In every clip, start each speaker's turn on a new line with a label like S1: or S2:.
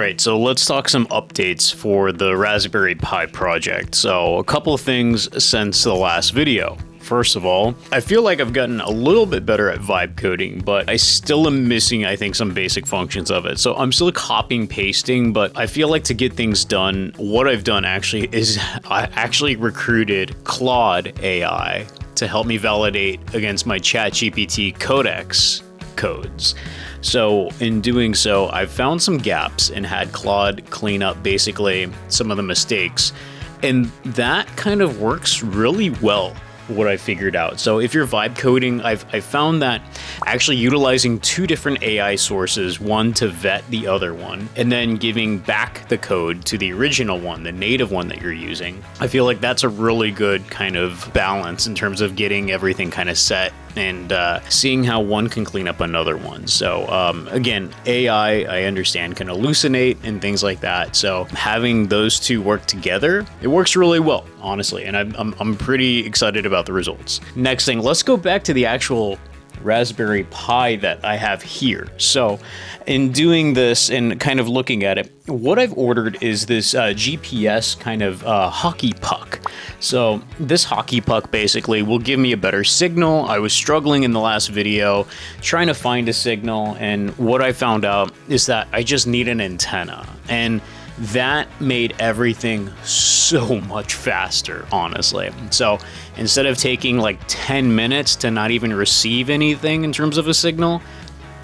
S1: Alright, so let's talk some updates for the Raspberry Pi project. So a couple of things since the last video. First of all, I feel like I've gotten a little bit better at vibe coding, but I still am missing, I think, some basic functions of it. So I'm still copying, pasting, but I feel like to get things done, what I've done actually is I actually recruited Claude AI to help me validate against my ChatGPT codex codes. So in doing so, I've found some gaps and had Claude clean up basically some of the mistakes. And that kind of works really well, what I figured out. So if you're vibe coding, I've found that actually utilizing two different AI sources, one to vet the other one, and then giving back the code to the original one, the native one that you're using, I feel like that's a really good kind of balance in terms of getting everything kind of set and seeing how one can clean up another one. So again, AI, I understand, can hallucinate and things like that. So having those two work together, it works really well, honestly. And I'm pretty excited about the results. Next thing, let's go back to the actual Raspberry Pi that I have here. So in doing this and kind of looking at it, what I've ordered is this GPS kind of hockey puck. So this hockey puck basically will give me a better signal. I was struggling in the last video trying to find a signal, and what I found out is that I just need an antenna, and that made everything so much faster, honestly. So instead of taking like 10 minutes to not even receive anything in terms of a signal,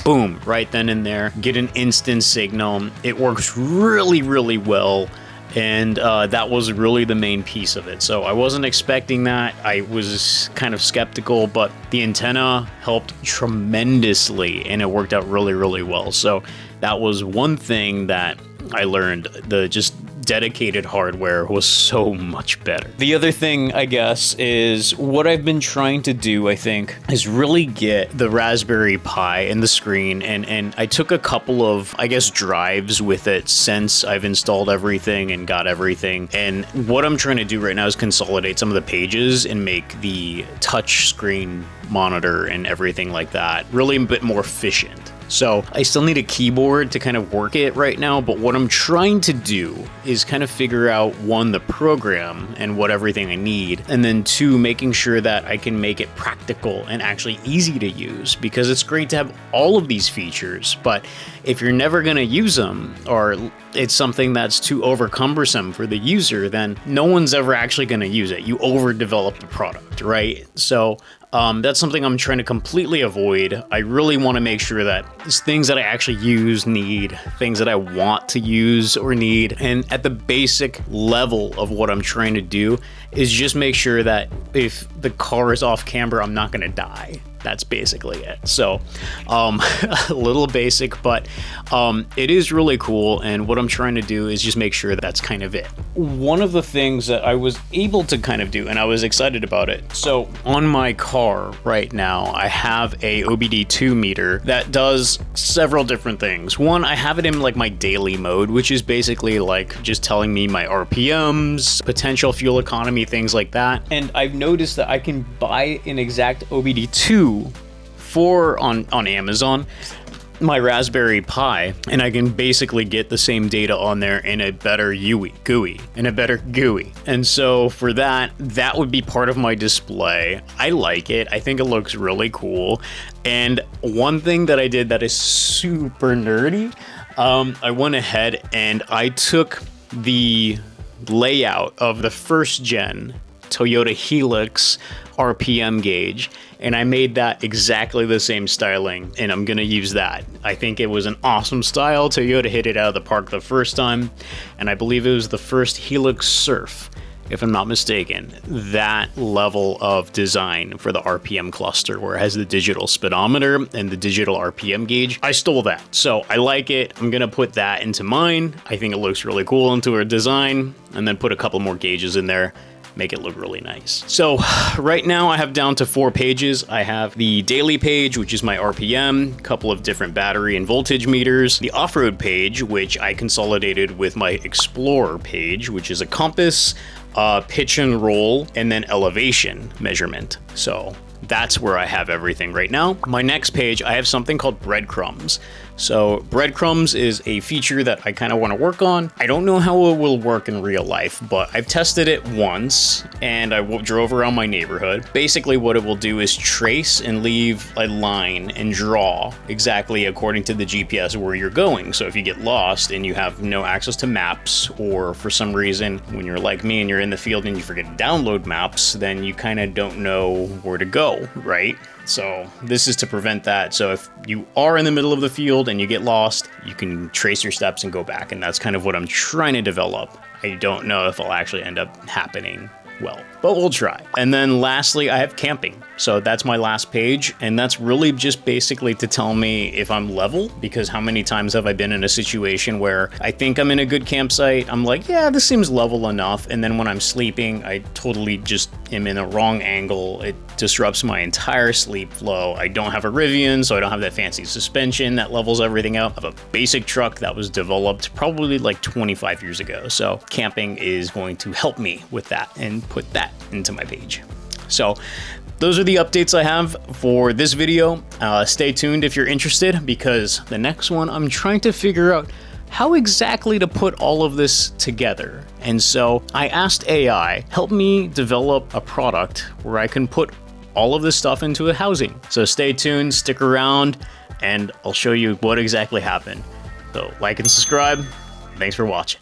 S1: boom, right then and there, get an instant signal. It works really, really well. And that was really the main piece of it. So I wasn't expecting that. I was kind of skeptical, but the antenna helped tremendously and it worked out really, really well. So that was one thing that I learned. The just dedicated hardware was so much better. The other thing, I guess, is what I've been trying to do, I think, is really get the Raspberry Pi and the screen, and I took a couple of, I guess, drives with it since I've installed everything and got everything. And what I'm trying to do right now is consolidate some of the pages and make the touch screen monitor and everything like that really a bit more efficient. So I still need a keyboard to kind of work it right now, but what I'm trying to do is kind of figure out, one, the program and what everything I need, and then two, making sure that I can make it practical and actually easy to use, because it's great to have all of these features, but if you're never going to use them, or it's something that's too over cumbersome for the user, then no one's ever actually going to use it. You overdevelop the product, right? So that's something I'm trying to completely avoid. I really want to make sure that it's things that I actually use, need, things that I want to use or need. And at the basic level of what I'm trying to do is just make sure that if the car is off camber, I'm not going to die. That's basically it. So a little basic, but it is really cool. And what I'm trying to do is just make sure that's kind of it. One of the things that I was able to kind of do, and I was excited about it. So on my car right now, I have a OBD2 meter that does several different things. One, I have it in like my daily mode, which is basically like just telling me my RPMs, potential fuel economy, things like that. And I've noticed that I can buy an exact OBD2 for on Amazon, my Raspberry Pi, and I can basically get the same data on there in a better GUI. And so for that would be part of my display. I like it. I think it looks really cool. And one thing that I did that is super nerdy, I went ahead and I took the layout of the first gen Toyota Hilux RPM gauge, and I made that exactly the same styling, and I'm gonna use that. I think it was an awesome style. Toyota hit it out of the park the first time, and I believe it was the first Hilux Surf, if I'm not mistaken. That level of design for the RPM cluster, where it has the digital speedometer and the digital RPM gauge, I stole that. So I like it. I'm gonna put that into mine. I think it looks really cool into our design, and then put a couple more gauges in there, make it look really nice. So right now I have down to 4 pages. I have the daily page, which is my RPM, a couple of different battery and voltage meters, the off-road page, which I consolidated with my Explorer page, which is a compass, pitch and roll, and then elevation measurement. So that's where I have everything right now. My next page, I have something called Breadcrumbs. So breadcrumbs is a feature that I kind of want to work on. I don't know how it will work in real life, but I've tested it once and I drove around my neighborhood. Basically what it will do is trace and leave a line and draw exactly according to the GPS where you're going. So if you get lost and you have no access to maps, or for some reason when you're like me and you're in the field and you forget to download maps, then you kind of don't know where to go, right? So this is to prevent that. So if you are in the middle of the field and you get lost, you can trace your steps and go back. And that's kind of what I'm trying to develop. I don't know if it'll actually end up happening well, but we'll try. And then lastly, I have camping. So that's my last page. And that's really just basically to tell me if I'm level, because how many times have I been in a situation where I think I'm in a good campsite? I'm like, yeah, this seems level enough. And then when I'm sleeping, I totally just am in the wrong angle. It disrupts my entire sleep flow. I don't have a Rivian, so I don't have that fancy suspension that levels everything out. I have a basic truck that was developed probably like 25 years ago. So camping is going to help me with that and put that into my page. So those are the updates I have for this video. Stay tuned if you're interested, because the next one I'm trying to figure out how exactly to put all of this together. And so I asked AI, help me develop a product where I can put all of this stuff into a housing. So stay tuned, stick around, and I'll show you what exactly happened. So like and subscribe. Thanks for watching.